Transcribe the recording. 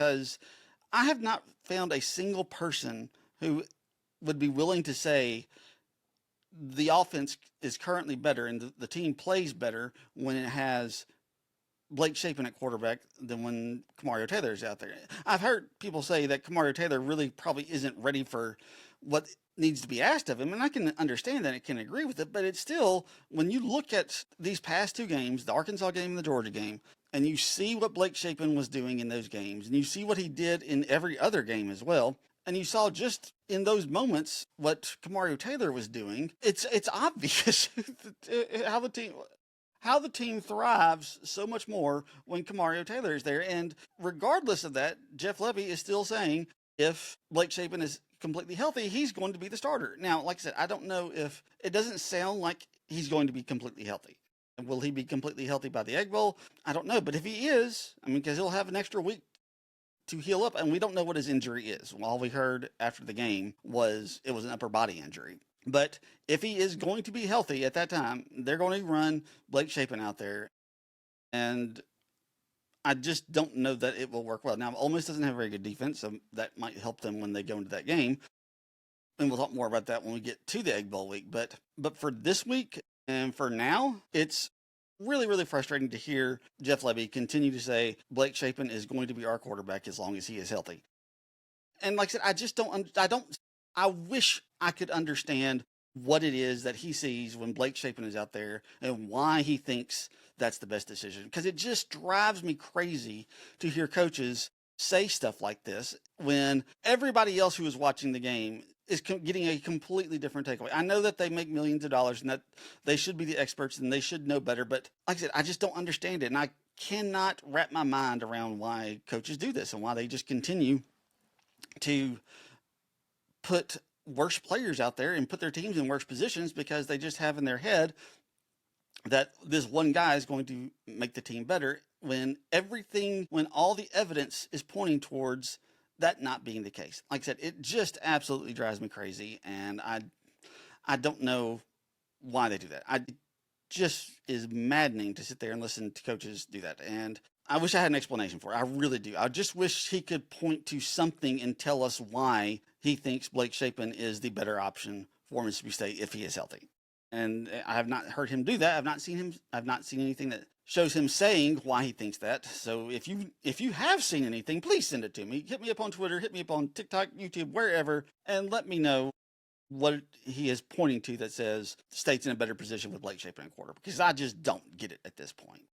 because I have not found a single person who would be willing to say the offense is currently better and the team plays better when it has Blake Shapen at quarterback than when Kamario Taylor is out there. I've heard people say that Kamario Taylor really probably isn't ready for what needs to be asked of him, and I can understand that, I can agree with it, but it's still, when you look at these past two games, the Arkansas game and the Georgia game, and you see what Blake Shapen was doing in those games, and you see what he did in every other game as well, and you saw just in those moments what Kamario Taylor was doing, it's obvious how the team thrives so much more when Kamario Taylor is there. And regardless of that, Jeff Lebby is still saying if Blake Shapen is completely healthy, he's going to be the starter. Now, like I said, I don't know if it doesn't sound like he's going to be completely healthy. And will he be completely healthy by the Egg Bowl? I don't know. But if he is, I mean, because he'll have an extra week to heal up, and we don't know what his injury is. All we heard after the game was it was an upper body injury. But if he is going to be healthy at that time, they're going to run Blake Shapen out there. And I just don't know that it will work well. Now, Ole Miss doesn't have a very good defense, so that might help them when they go into that game. And we'll talk more about that when we get to the Egg Bowl week. But for this week and for now, it's really, really frustrating to hear Jeff Lebby continue to say Blake Shapen is going to be our quarterback as long as he is healthy. And like I said, I wish I could understand what it is that he sees when Blake Shapen is out there and why he thinks that's the best decision. Because it just drives me crazy to hear coaches say stuff like this when everybody else who is watching the game is getting a completely different takeaway. I know that they make millions of dollars and that they should be the experts and they should know better. But like I said, I just don't understand it. And I cannot wrap my mind around why coaches do this and why they just continue to put worse players out there and put their teams in worse positions because they just have in their head that this one guy is going to make the team better when all the evidence is pointing towards that not being the case. Like I said, it just absolutely drives me crazy, and I don't know why they do that. It just is maddening to sit there and listen to coaches do that, and I wish I had an explanation for it. I really do. I just wish he could point to something and tell us why he thinks Blake Shapen is the better option for Mississippi State if he is healthy. And I have not heard him do that. I've not seen anything that shows him saying why he thinks that. So if you have seen anything, please send it to me. Hit me up on Twitter, hit me up on TikTok, YouTube, wherever, and let me know what he is pointing to that says State's in a better position with Blake Shapen at quarterback, because I just don't get it at this point.